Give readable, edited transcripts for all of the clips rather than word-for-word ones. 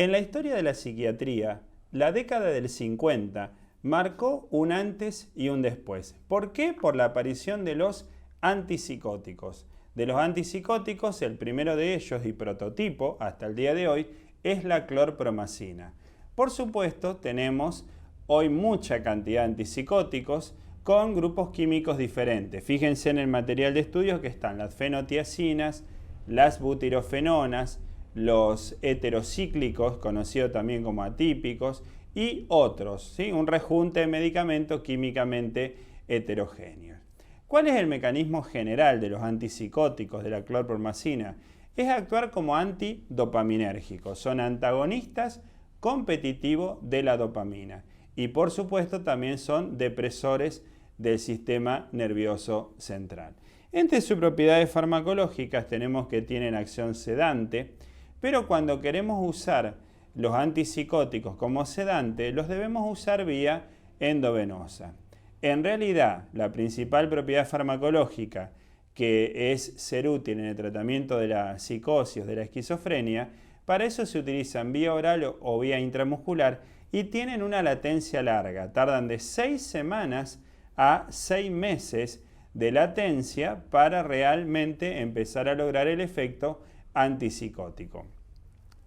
En la historia de la psiquiatría, la década del 50 marcó un antes y un después. ¿Por qué? Por la aparición de los antipsicóticos. De los antipsicóticos, el primero de ellos y prototipo hasta el día de hoy es la clorpromacina. Por supuesto, tenemos hoy mucha cantidad de antipsicóticos con grupos químicos diferentes. Fíjense en el material de estudio que están las fenotiacinas, las butirofenonas, los heterocíclicos, conocidos también como atípicos, y otros, ¿sí? Un rejunte de medicamentos químicamente heterogéneos. ¿Cuál es el mecanismo general de los antipsicóticos de la clorpromacina? Es actuar como antidopaminérgicos, son antagonistas competitivos de la dopamina y por supuesto también son depresores del sistema nervioso central. Entre sus propiedades farmacológicas tenemos que tienen acción sedante, pero cuando queremos usar los antipsicóticos como sedante, los debemos usar vía endovenosa. En realidad, la principal propiedad farmacológica que es ser útil en el tratamiento de la psicosis, de la esquizofrenia, para eso se utilizan vía oral o vía intramuscular y tienen una latencia larga, tardan de 6 semanas a 6 meses de latencia para realmente empezar a lograr el efecto antipsicótico.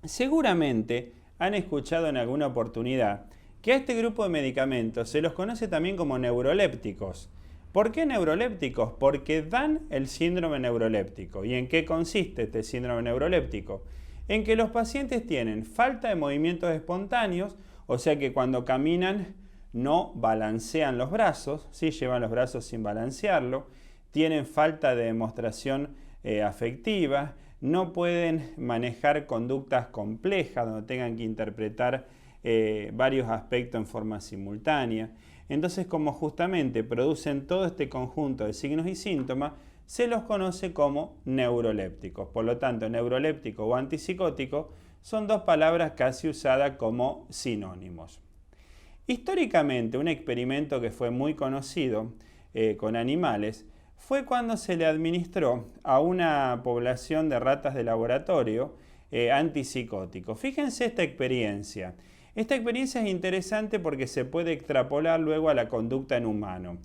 Seguramente han escuchado en alguna oportunidad que a este grupo de medicamentos se los conoce también como neurolépticos. ¿Por qué neurolépticos? Porque dan el síndrome neuroléptico. ¿Y en qué consiste este síndrome neuroléptico? En que los pacientes tienen falta de movimientos espontáneos, o sea que cuando caminan no balancean los brazos, ¿sí? Llevan los brazos sin balancearlo, tienen falta de demostración afectiva, no pueden manejar conductas complejas donde tengan que interpretar varios aspectos en forma simultánea. Entonces, como justamente producen todo este conjunto de signos y síntomas, se los conoce como neurolépticos. Por lo tanto, neuroléptico o antipsicótico son dos palabras casi usadas como sinónimos. Históricamente, un experimento que fue muy conocido con animales fue cuando se le administró a una población de ratas de laboratorio antipsicóticos. Fíjense esta experiencia. Esta experiencia es interesante porque se puede extrapolar luego a la conducta en humano.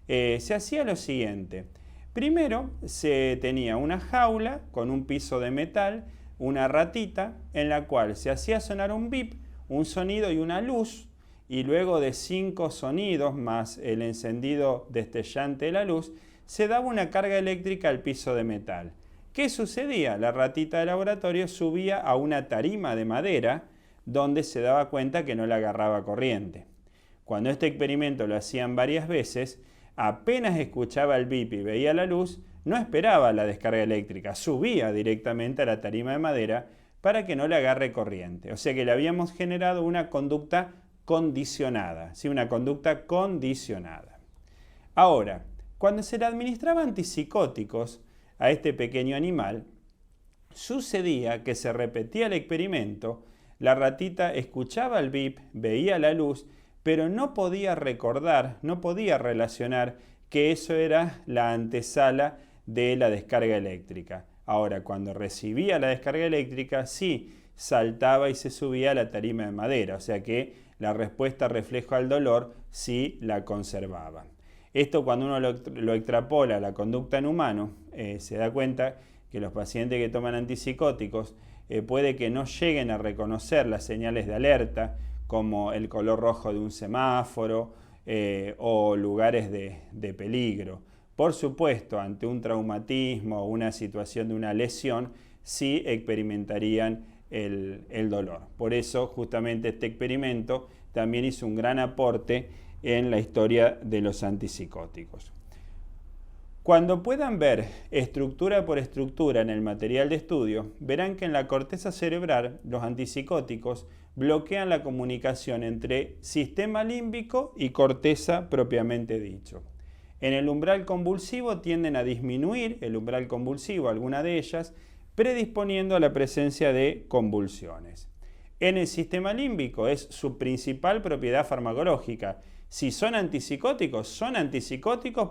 Se hacía lo siguiente. Primero se tenía una jaula con un piso de metal, una ratita en la cual se hacía sonar un bip, un sonido y una luz, y luego de 5 sonidos más el encendido destellante de la luz, se daba una carga eléctrica al piso de metal. ¿Qué sucedía? La ratita de laboratorio subía a una tarima de madera donde se daba cuenta que no le agarraba corriente. Cuando este experimento lo hacían varias veces, apenas escuchaba el bip y veía la luz, no esperaba la descarga eléctrica, subía directamente a la tarima de madera para que no le agarre corriente. O sea que le habíamos generado una conducta condicionada, ¿sí? Una conducta condicionada. Ahora, cuando se le administraba antipsicóticos a este pequeño animal, sucedía que se repetía el experimento, la ratita escuchaba el bip, veía la luz, pero no podía recordar, no podía relacionar que eso era la antesala de la descarga eléctrica. Ahora, cuando recibía la descarga eléctrica, sí saltaba y se subía a la tarima de madera, o sea que la respuesta reflejo al dolor sí la conservaba. Esto cuando uno lo extrapola a la conducta en humano, se da cuenta que los pacientes que toman antipsicóticos puede que no lleguen a reconocer las señales de alerta, como el color rojo de un semáforo o lugares de peligro. Por supuesto, ante un traumatismo o una situación de una lesión, sí experimentarían el dolor. Por eso, justamente este experimento también hizo un gran aporte en la historia de los antipsicóticos. Cuando puedan ver estructura por estructura en el material de estudio, verán que en la corteza cerebral los antipsicóticos bloquean la comunicación entre sistema límbico y corteza propiamente dicho. En el umbral convulsivo tienden a disminuir el umbral convulsivo, alguna de ellas, predisponiendo a la presencia de convulsiones. En el sistema límbico es su principal propiedad farmacológica. Si son antipsicóticos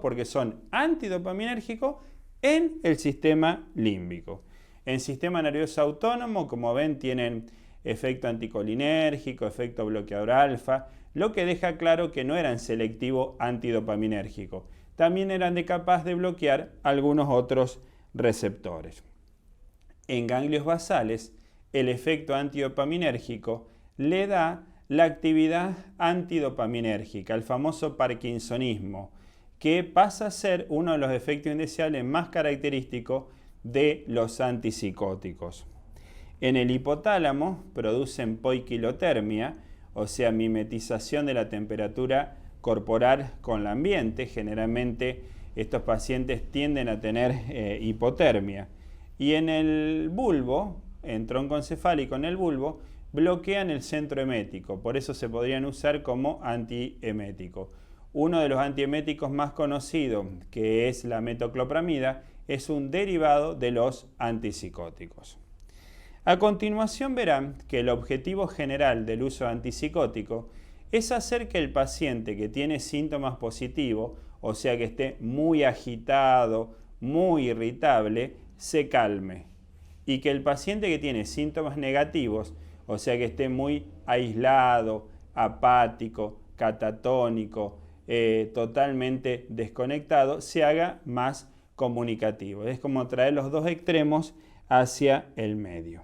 porque son antidopaminérgicos en el sistema límbico. En sistema nervioso autónomo, como ven, tienen efecto anticolinérgico, efecto bloqueador alfa, lo que deja claro que no eran selectivo antidopaminérgico. También eran capaces de bloquear algunos otros receptores. En ganglios basales, el efecto antidopaminérgico le da la actividad antidopaminérgica, el famoso parkinsonismo, que pasa a ser uno de los efectos indeseables más característicos de los antipsicóticos. En el hipotálamo producen poiquilotermia, o sea, mimetización de la temperatura corporal con el ambiente. Generalmente estos pacientes tienden a tener hipotermia. Y en el bulbo, en tronco encefálico en el bulbo, bloquean el centro emético, por eso se podrían usar como antiemético. Uno de los antieméticos más conocidos, que es la metoclopramida, es un derivado de los antipsicóticos. A continuación verán que el objetivo general del uso antipsicótico es hacer que el paciente que tiene síntomas positivos, o sea que esté muy agitado, muy irritable, se calme. Y que el paciente que tiene síntomas negativos, o sea que esté muy aislado, apático, catatónico, totalmente desconectado, se haga más comunicativo. Es como traer los dos extremos hacia el medio.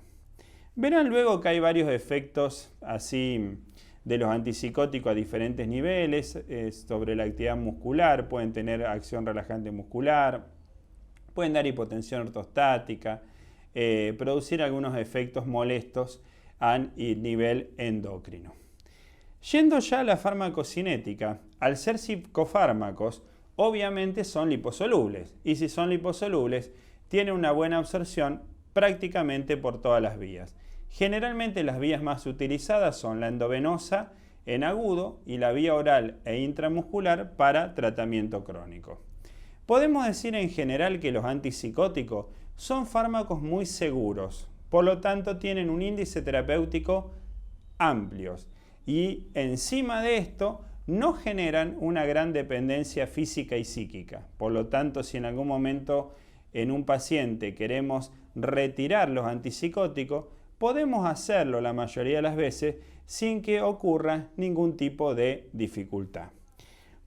Verán luego que hay varios efectos así de los antipsicóticos a diferentes niveles sobre la actividad muscular. Pueden tener acción relajante muscular, pueden dar hipotensión ortostática, producir algunos efectos molestos a nivel endocrino. Yendo ya a la farmacocinética, al ser psicofármacos, obviamente son liposolubles, y si son liposolubles, tienen una buena absorción prácticamente por todas las vías. Generalmente las vías más utilizadas son la endovenosa en agudo y la vía oral e intramuscular para tratamiento crónico. Podemos decir en general que los antipsicóticos son fármacos muy seguros, por lo tanto tienen un índice terapéutico amplios y encima de esto no generan una gran dependencia física y psíquica. Por lo tanto, si en algún momento en un paciente queremos retirar los antipsicóticos, podemos hacerlo la mayoría de las veces sin que ocurra ningún tipo de dificultad.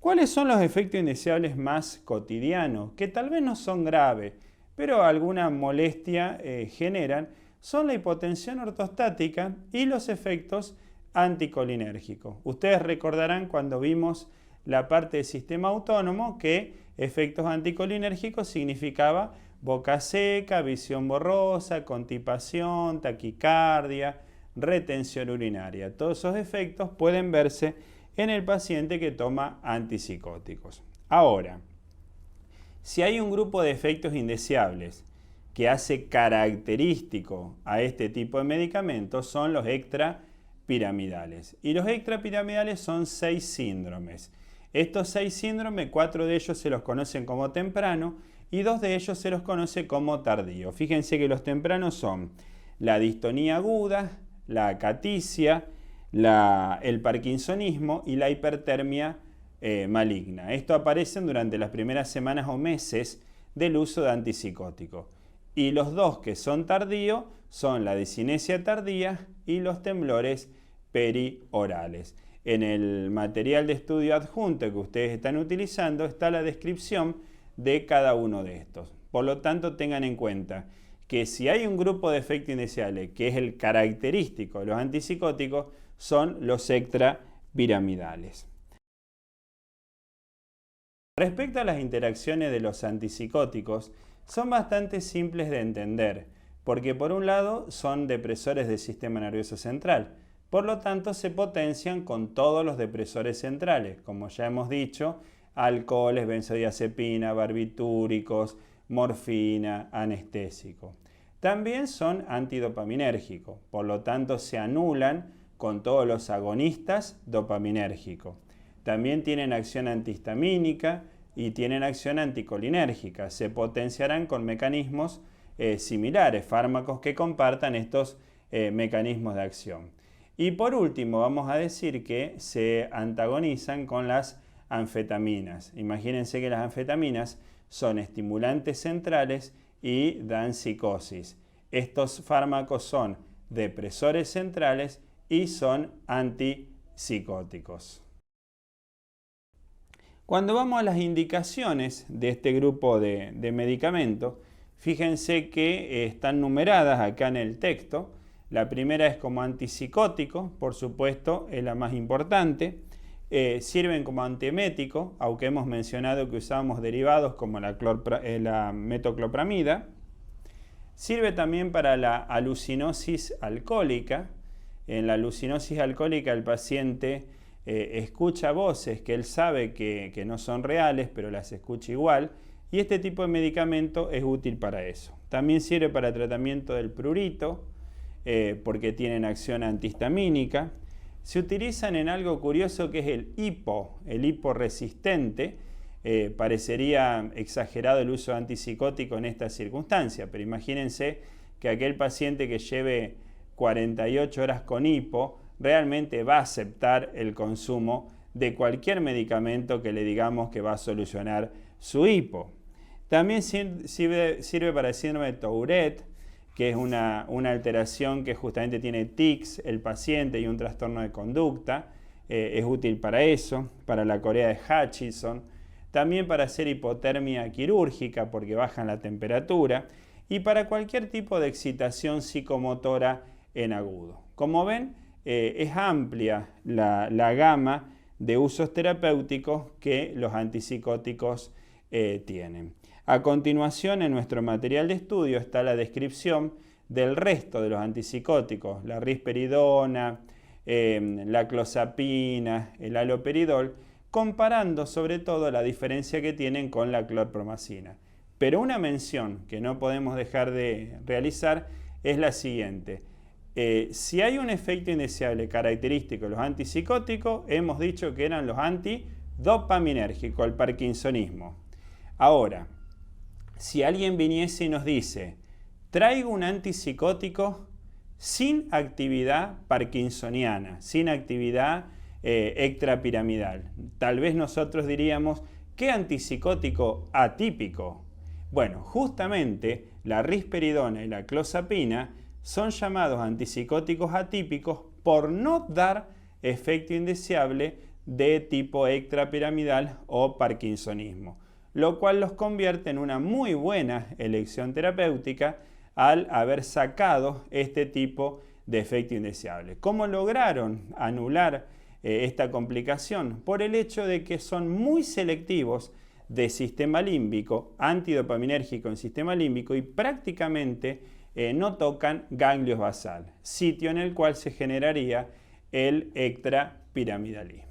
¿Cuáles son los efectos indeseables más cotidianos? Que tal vez no son graves, pero alguna molestia generan. Son la hipotensión ortostática y los efectos anticolinérgicos. Ustedes recordarán cuando vimos la parte del sistema autónomo que efectos anticolinérgicos significaba boca seca, visión borrosa, constipación, taquicardia, retención urinaria. Todos esos efectos pueden verse en el paciente que toma antipsicóticos. Ahora, si hay un grupo de efectos indeseables que hace característico a este tipo de medicamentos, son los extrapiramidales. Y los extrapiramidales son 6 síndromes. Estos 6 síndromes, 4 de ellos se los conocen como temprano y 2 de ellos se los conoce como tardío. Fíjense que los tempranos son la distonía aguda, la acaticia, el parkinsonismo y la hipertermia maligna. Esto aparecen durante las primeras semanas o meses del uso de antipsicóticos. Y los 2 que son tardíos son la disinesia tardía y los temblores periorales. En el material de estudio adjunto que ustedes están utilizando está la descripción de cada uno de estos. Por lo tanto, tengan en cuenta que si hay un grupo de efectos indeseables que es el característico de los antipsicóticos, son los extrapiramidales. Respecto a las interacciones de los antipsicóticos, son bastante simples de entender, porque por un lado son depresores del sistema nervioso central, por lo tanto se potencian con todos los depresores centrales, como ya hemos dicho, alcoholes, benzodiazepina, barbitúricos, morfina, anestésico. También son antidopaminérgicos, por lo tanto se anulan con todos los agonistas dopaminérgicos. También tienen acción antihistamínica y tienen acción anticolinérgica. Se potenciarán con mecanismos similares, fármacos que compartan estos mecanismos de acción. Y por último, vamos a decir que se antagonizan con las anfetaminas. Imagínense que las anfetaminas son estimulantes centrales y dan psicosis. Estos fármacos son depresores centrales y son antipsicóticos. Cuando vamos a las indicaciones de este grupo de medicamentos, fíjense que están numeradas acá en el texto. La primera es como antipsicótico, por supuesto, es la más importante. Sirven como antiemético, aunque hemos mencionado que usamos derivados como la metoclopramida. Sirve también para la alucinosis alcohólica. En la alucinosis alcohólica el paciente escucha voces que él sabe que no son reales, pero las escucha igual, y este tipo de medicamento es útil para eso. También sirve para tratamiento del prurito, porque tienen acción antihistamínica. Se utilizan en algo curioso que es el hipo resistente. Parecería exagerado el uso de antipsicótico en esta circunstancia, pero imagínense que aquel paciente que lleve 48 horas con hipo realmente va a aceptar el consumo de cualquier medicamento que le digamos que va a solucionar su hipo. También sirve para el síndrome de Tourette, que es una alteración que justamente tiene tics el paciente y un trastorno de conducta. Es útil para eso, para la corea de Hutchinson, también para hacer hipotermia quirúrgica porque bajan la temperatura y para cualquier tipo de excitación psicomotora en agudo. Como ven, es amplia la gama de usos terapéuticos que los antipsicóticos tienen. A continuación, en nuestro material de estudio está la descripción del resto de los antipsicóticos, la risperidona, la clozapina, el haloperidol, comparando sobre todo la diferencia que tienen con la clorpromacina. Pero una mención que no podemos dejar de realizar es la siguiente. Si hay un efecto indeseable característico de los antipsicóticos, hemos dicho que eran los antidopaminérgicos, el parkinsonismo. Ahora, si alguien viniese y nos dice, traigo un antipsicótico sin actividad parkinsoniana, sin actividad extrapiramidal, tal vez nosotros diríamos, ¿qué antipsicótico atípico? Bueno, justamente la risperidona y la clozapina son llamados antipsicóticos atípicos por no dar efecto indeseable de tipo extrapiramidal o parkinsonismo, lo cual los convierte en una muy buena elección terapéutica al haber sacado este tipo de efecto indeseable. ¿Cómo lograron anular esta complicación? Por el hecho de que son muy selectivos de sistema límbico, antidopaminérgico en sistema límbico y prácticamente no tocan ganglios basal, sitio en el cual se generaría el extrapiramidalismo.